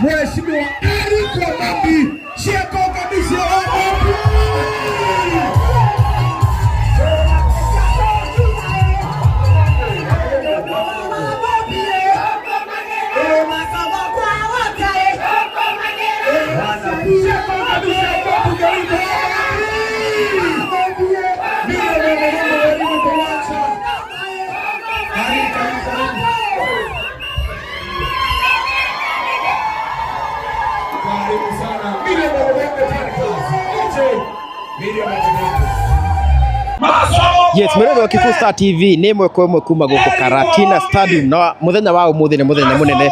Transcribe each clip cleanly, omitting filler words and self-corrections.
Mheshimiwa Eric Wamambi, Sheko kabisa Yes, mwerendo wa Kikuyu Star TV ni mwe kwa mwe kuma guko Karatina Stadium na muthenya wa umuthi ni muthenya munene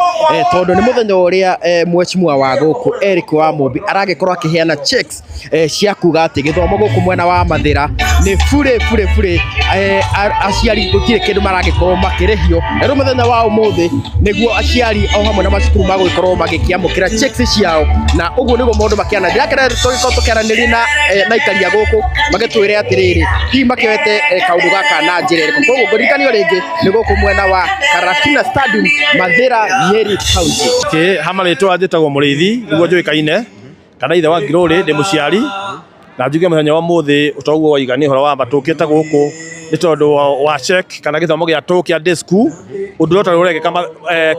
tondu ni muthenya uria mheshimiwa wa guku Eric Wamambi aragikorwo akiheana checks cia kuga ati githomo guku mwena wa Mathira ni fure aciari gutire kindu maragikorwo makirihio ero muthenya wa umuthi niguo aciari au hamwe na macukuru magukorwo magikiamukira checks ciao na uguo niguo maundu makiana ndakira tugikorwo tukiaranĩria na ikaria guku magitwire atiriri hi makiwete kaundu gaka na njira iriku koguo ngorikanio ringi ni guku mwena wa Karatina Stadium Mathira Nyeri County hamaritwa njitagwo Muriithi niguo njuikaine kana ithe wa Ngiruri ndi muciari na njuge muthenya wa muthi utoguo waigani horo wa batukite guku ni tondu wa check kana githomo gia tukia day school undu rota rurege kama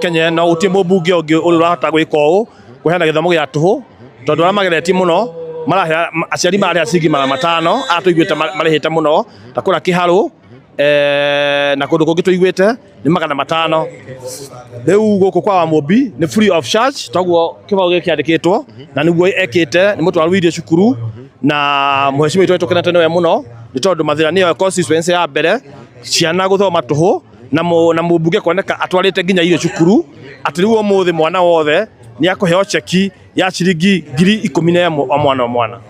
Kenya no utie mubunge ungi uri urahota gwika uu kuheana githomo gia tuhu tondu ara magereti muno marahe aciari mari acingi 500 atuiguite marihite muno ta kura Kiharu na kundu kungi tuiguite ni 500 riu guku kwa Wamambi ni free of charge toguo kibao giki andikitwo na niguo ekite ni mutwaru video cukuru na mheshimiwa wetu tukenete nawe muno ni tondu Mathira niyo constituency ya mbere ciana guthoma tuhu na mubunge kuoneka atwarite nginya irio cukuru atiriwo muthi mwana wothe ni akuheo cheki ya ciringi 10,000 o mwana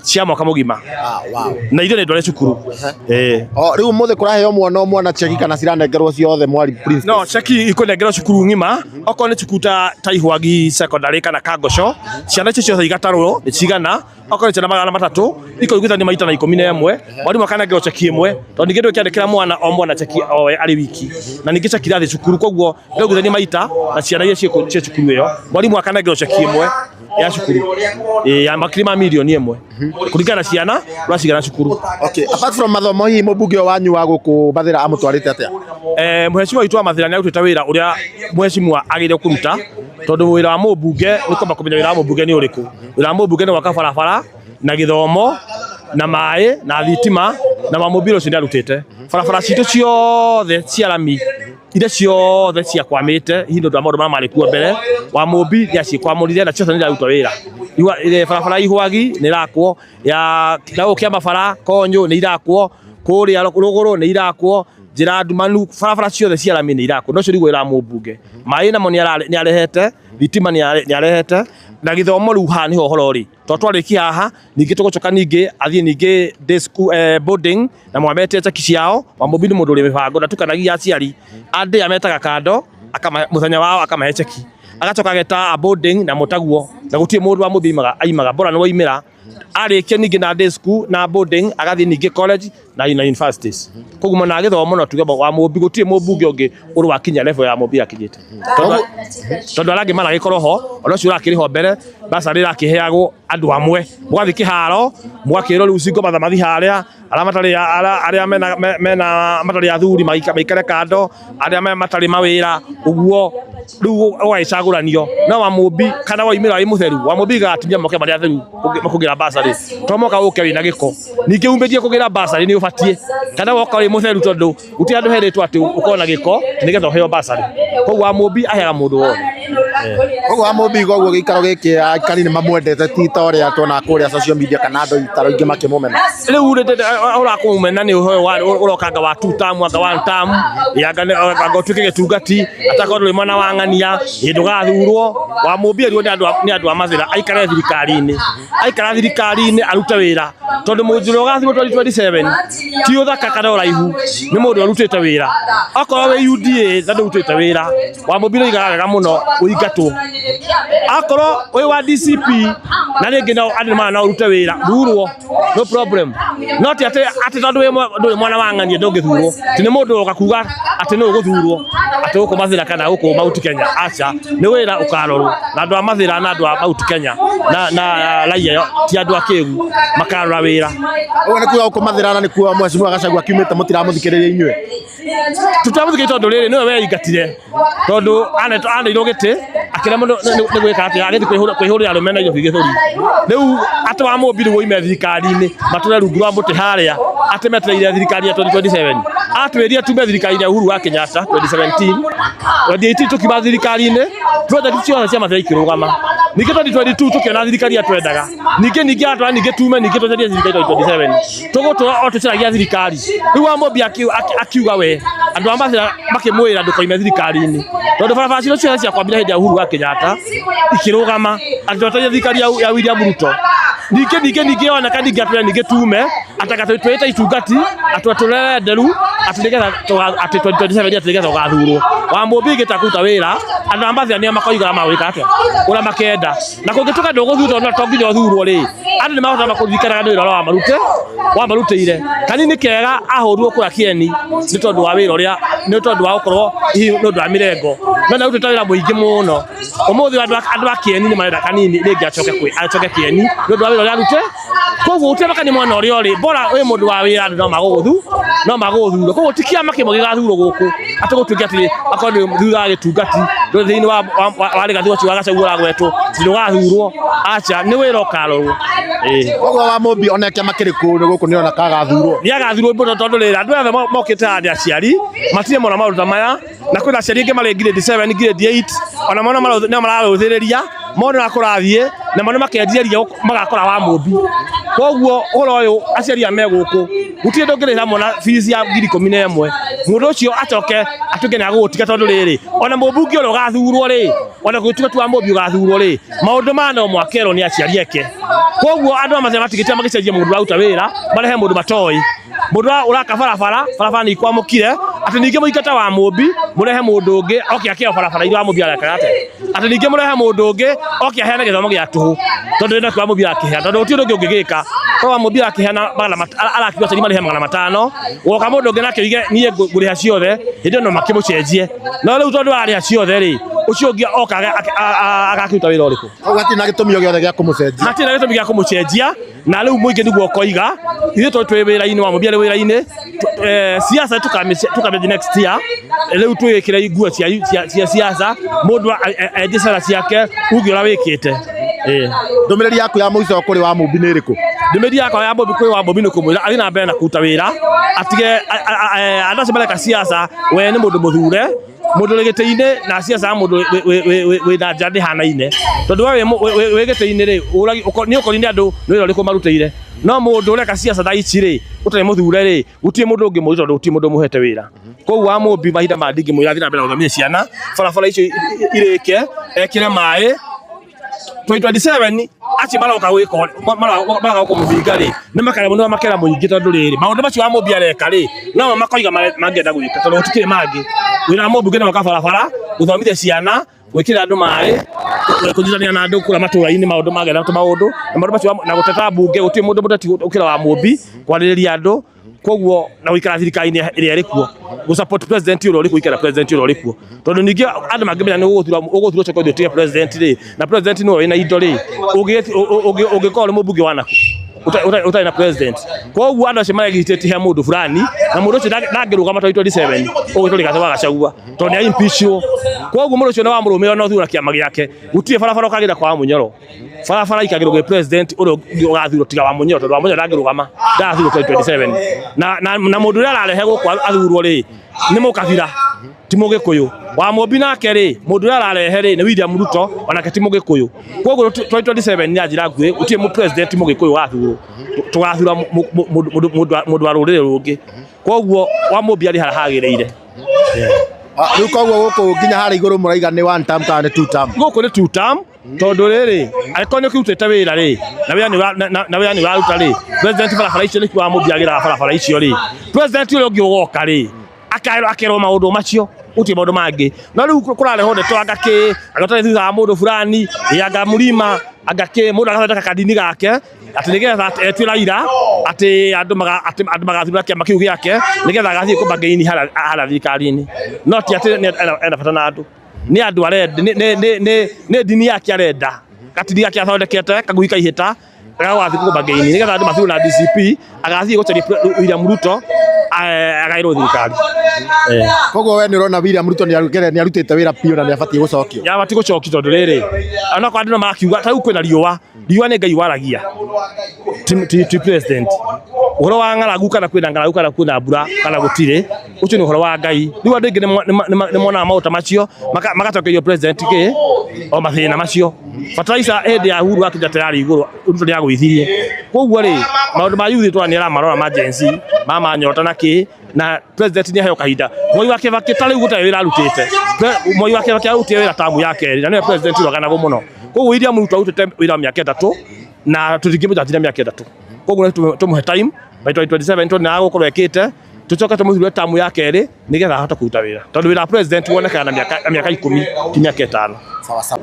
cia mwaka mugima. Wow. Na irio ni ndware cukuru. Riu muthi kuraheo mwana cheki kana ciranengerwo ciothe mwari prince? No, cheki ikunengerwo cukuru ngima oko ni cukuru ta Ihwagi secondary kana Kangosho ciana icio ciothe igatarwo ni cigana oko ni ciana 300 ikuiguithania maita na 11 mwarimu akanengerwo cheki imwe tondu ngindu kiandikira mwana o mwana cheki o ari wiki na ningi cheki rathi cukuru koguo ndiguithania maita na ciana icio cia cukuru iyo mwarimu akanengerwo cheki imwe ya cukuru ya makirima milioni imwe kuringana ciana uracigana cukuru. Okay, apart from mathomo hi mubunge wanyu wa guku Mathira amutwarite atia? Mheshimiwa witu wa Mathira ni arutite wira uria mheshimiwa agire kuruta tondu wira wa mubunge ni kwamba kumenya wira wa mubunge ni uriku. Wira wa mubunge ni gwaka barabara na githomo na mai na thitima na mamobilo cio ndarutite barabara citu ciothe cia rami ire ciothe cia kwamite hindo ndo maundu mari kuo mbere Wamambi ni acikwamurire na ciothe ni ndarutwa wira ile barabara Ihwagi ni rakwo ya dago kia mabara Konyo ni irakwo kuria ruguru ni irakwo njira ndumanu barabara ciothe cia rami ni irakwo no cio rigo ira mubunge mai namo ni arehete thitima ni arehete na githomo riu ha ni ho horori to twariki haha ningi tugucoka ningi athie ningi day school boarding na mwamete cheki ciao Wamambi ni mundu uri mibango na tukanagia aciari ande ametaga kando akama muthenya wao akamahe cheki agacoka geta boarding na mutaguo na gutie mundu wa muthimaga aimaga bora ni waimira arĩkia ningĩ na day school na boarding agathii ningĩ college na universities koguo mwana gĩthomo no tuge wa Mũmbi gũtirĩ mũmbunge ũngĩ ũrĩ wakinya level ya Mũmbi akinyĩte tondũ arangĩ maragĩkorwo ho ona ũcio ũrakĩrĩ ho mbere basarĩ rakĩheagwo andũ amwe mũgathĩ kĩharo mũgakĩrwo rĩu cingo mathamathi harĩa arĩa mena matarĩ athuri maikare kando arĩa matarĩ mawĩra ũguo rĩu ũgagĩcagũranio no wa Mũmbi kana waimĩra wĩ mũtheru wa Mũmbi gatinya moke marĩa atheru makũgĩra basarĩ to moka ũke wĩna gĩko ningĩ umĩtie kũgĩra basarĩ nĩ ũbatiĩ kana woka wĩ mũtheru tondũ gũtirĩ andũ herĩtwo atĩ ũkorwo na gĩko nĩgetha ũheo basarĩ koguo wa Mũmbi aheaga mũndũ wothe koguo wa Mũmbi koguo gĩikaro gĩkĩ aikari nĩ mamwendete ti ta ũrĩa tuona kũrĩa social media kana andũ itaro ingĩ makĩmũmena rĩu ũrakũmũmena nĩ ũheo ũrokanga wa 2 term anga 1 term yanga ũtuĩke gĩtungati atakorwo ndũrĩ mwana wa ng'ania hĩndĩ ũgathurwo wa Mũmbi erirwo nĩ andũ a mathĩra aikare thirikari-inĩ arute wĩra tondũ mũndũ ũgathurwo 2027 ti ũthaka kana ũraihu nĩ mũndũ arutĩte wĩra akorwo wĩ UDA na ndũrutĩte wĩra wa Mũmbi nĩ igaga wega mũno ũingatwo akorwo wĩ wa DCP na rĩngĩ andũ mana no ũrute wĩra thurwo no problem not atĩ tondũ ndũrĩ mwana wa ng'ania ndũngĩthurwo ti nĩ mũndũ ũgoka kuga atĩ nĩ ũgũthurwo atĩ gũkũ mathĩra kana gũkũ Mount Kenya aca nĩ wĩra ũkarorwo na andũ a mathĩra na andũ a Mount Kenya na raia ti andũ a kĩgu makarora wĩra ũguo nĩ kuga gũkũ mathĩra na nĩ kuga Mheshimiwa Gachagua akiumĩte mũtiramũthikĩrĩria inyuĩ tũtamũthikĩrĩria tondũ rĩrĩ nĩwe weingatire tondũ aneirwo gĩtĩ akĩrĩa mũndũ nĩ gwĩka atĩ agĩthiĩ kwĩhũrĩra arũme na irobi gĩthũri rĩu atĩ wa Mũmbi rĩu oime thirikari-inĩ matũre rungu rwa mũtĩ harĩa atĩ metereire thirikari ya 2027 atwĩria tume thirikari ya Uhuru wa Kenyatta 2017 2018 tukiuma thirikari-inĩ project ciothe cia mathĩra ikĩrũgama ningĩ 2022 tukiona thirikari atwendaga ningĩ atwara ningĩ tume ningĩ twenderie thirikari 2027 tũgũtũra o tũcaragia thirikari rĩu wa Mũmbi akiuga we andũ a mathĩra makĩmwĩra ndũkoime thirikari-inĩ tondũ barabara ciothe cia kwambĩra hĩndĩ ya Uhuru wa Kenyatta ikĩrũgama atwetereire thirikari ya William Ruto ningĩ oneka ningĩ atwĩra ningĩ tume atagatuĩte itungati atwatũrere nderu atĩgetha atĩ 2027 atĩgetha ũgathurwo wa Mũmbi gĩtakuta wĩra andũ a mathĩra nĩo makoigaga magwĩka atĩa ũrĩa makenda na kũngĩtuĩka ndũgũthurwo no to nginya ũthurwo rĩ andũ nĩ mahota makũririkanaga nĩ wĩra wa marutĩire kanini kega ahũrwo kũra Kieni nĩ tondũ wa wĩra ũrĩa nĩ tondũ wa gũkorwo nĩ ũndũ wa mĩrengo no nĩ ũrutĩte wĩra mũingĩ mũno ũmũthĩ andũ a Kieni nĩ marenda kanini rĩngĩ acoke Kieni nĩ ũndũ wa wĩra ũrĩa arute koguo ũtĩmakani mwana ũrĩa ũrĩ bora wĩ mũndũ wa wĩra andũ no magũgũthurwo koguo ti kĩama kĩmwe gĩgathurwo gũkũ atĩ gũtuĩke atĩ akorwo nĩ thutha wa gĩtungati thĩinĩ wa rĩgathĩ ũcio wa Gachagua ũragwetwo ndũgathurwo aca nĩ wĩra ũkarorwo koguo wa Mũmbi ona kĩama kĩrĩkũ nĩ gũkũ nĩ ona kagathurwo nĩ agathurwo tondũ rĩrĩ andũ othe mokĩte haha nĩ aciari matirĩ mona maũndũ ta maya na kwĩna aciari ingĩ marĩ grade 7 grade 8 ona mona nĩo mararũthĩrĩria mona nakũrathiĩ na mona makendiria magakora wa Mũmbi koguo ũhoro ũyũ aciari megũkũ gũtirĩ ndũngĩrĩhĩra mwana fees ya 11,000 mũndũ ũcio acoke atuĩke nĩ agũgũtiga tondũ rĩrĩ ona mũmbunge ũrĩa ũgathurwo rĩ ona gũtuĩka tu wa Mũmbi ũgathurwo rĩ maũndũ ma no mwakerwo nĩ aciari eke koguo andũ amathĩra matigĩtia magĩcenjia mũndũ ũraruta wĩra marehe mũndũ matoĩ mũndũ ũraka barabara nĩ ikwamũkire atĩ ningĩ mũingata wa Mũmbi mũrehe mũndũ ũngĩ oke akĩo barabara iria wa Mũmbi arekaga atĩ ningĩ mũrehe mũndũ ũngĩ oke aheane gĩthomo gĩa tũhũ tondũ nĩ kwa Mũmbi arakĩheana tondũ gũtirĩ ũndũ ũngĩ ũngĩgĩka to wa Mũmbi arakĩheana arakiuga atĩ marĩhe 500 woka mũndũ ũngĩ nake uge niĩ ngũrĩha ciothe hĩndĩ no makĩmũcenjie no rĩu tondũ arĩha ciothe rĩ ucio ũngĩ oka agakiruta wĩra ũrĩkũ hatirĩ na gĩtũmi gĩothe gĩa kũmũcenjia hatirĩ na gĩtũmi gĩa kũmũcenjia na rĩu mũingĩ nĩguo koiga ithuĩ twĩ wĩra-inĩ wa Mũmbi arĩ wĩra-inĩ siasa tukamenya next year rĩu twĩkĩre nguo cia siasa mũndũ endie sera ciake uge ũrĩa wĩkĩte ndũmĩrĩri yaku ya mũico kũrĩ wa Mũmbi nĩ ĩrĩkũ ndũmĩrĩri yakwa ya Mũmbi kwĩ wa Mũmbi nĩ kũmwĩra athiĩ na mbere na kũruta wĩra atige andũ acio mareka siasa we nĩ mũndũ mũthure mũndũ ũrĩ gĩtĩ-inĩ na siasa mũndũ wĩna nja ndĩhanaine tondũ wĩ gĩtĩ-inĩ rĩ nĩ ũkori-inĩ andũ nĩ wĩra ũrĩkũ marutĩire no mũndũ ũreka siasa thaa ici rĩ ũtarĩ mũthure rĩ gũtirĩ mũndũ ũngĩ mũrutwo tondũ gũtirĩ mũndũ mũhete wĩra koguo wa Mũmbi mahinda ma ndingĩ mwĩra athiĩ na mbere na gũthomithia ciana barabara icio irĩke ekĩre maĩ 2027 aci maroka gwĩka maroka kũmũthinga rĩ nĩ makera mũingĩ tondũ rĩrĩ maũndũ macio wa Mũmbi areka rĩ no makoiga mangĩenda gwĩka tondũ gũtikĩrĩ mangĩ wĩra wa Mũmbi nĩ gwaka barabara gũthomithia ciana gwikira andu mai kujitania na andu kura matura-ini maundu magera maundu na maundu macio na guteta bunge guti mundu muteti ukira wa Mumbi kwaririria andu koguo na wikara thirikari-ini iria iri kuo gu support president uria uri kuikara president uria uri kuo tondu ningi andu mangimenya ni uguthura choko thio president ri na president no wina indo ri ugikora mubunge wanaku utai na president koguo andu acio maragitete he mundu fulani na mundu ucio ndangirugama 2027 ugituri Gachagua Gachagua tondu ni impeachment koguo mundu ucio na wamurumira no thura kiama giake gutie barabara ukagira kwa Munyoro barabara ikagirwo gwe president uria ugathurwo tiga wa Munyoro tondu wa Munyoro ndangirugama ndathurwo 2027 na mundu uria ararehe guku athurwo ri ni mukabira ti Mugikuyu wa Mumbi nake ri mundu uria ararehe ri ni William Ruto onake ti Mugikuyu koguo 2027 ni ajira ngwe utie mu president Mugikuyu wathurwo tugathura mundu wa rurire rungi koguo wa Mumbi ari haragireire riu koguo guku nginya hari iguru muraiga ni 1 term kana 2 term guku ni 2 term tondu riri aikonyo kirutete wira ri na wira ni waruta ri president barabara icio ni kwa Mumbi agira barabara icio ri president uria ungi ugoka ri akero maundu macio uti maundu mangi na riu kurare honde twangaki agatare thutha mundu fulani yanga murima agake mundu agathondeka kadini gake ati nigetha etira ira ati andu magathura kiama kiu giake nigetha agathie kubangeini hala thirikari-ini no ti ati ena bata na andu ni andu arenda ni dini yake arenda katini yake athondekete kaguika ihita agawathi kubangeini nigetha andu mathuru na DCP agathie gucaria William Ruto agairwo thirikari koguo we ni urona William Ruto ni arutite wira piu na ni abatie gucokio ya abatie gucokio tondu riri ana kwa andũ makiuga ta kwina riũa ni Ngai waragia ti president uhoro wa ng'aragu kana kwina ng'aragu kana kwina mbura kana gutire ucio ni uhoro wa Ngai riu andu ingi ni mona mauta macio magatokerio president ki o mathina macio fertilizer ende ya Uhuru Kenyatta yari iguru Ruto ni agwithirie koguo ri maundu ma youth twani ara marora emergency mama nyota na ki na president ni aheyo kahinda Mwai wa Kibaki tari guta wira arutite Mwai wa Kibaki arutie wira tamu yake na ni president uraganago muno koguo William Ruto arutite wira miaka 3 na tutingimujatira miaka 3 koguo tumuhe time by 2027 toni na gukorwo ekite tucoka tumuthurwe tamu yake ri nigetha ahota kuruta wira tondu wira president wonekana na miaka 10 ti miaka 5 sawa sawa.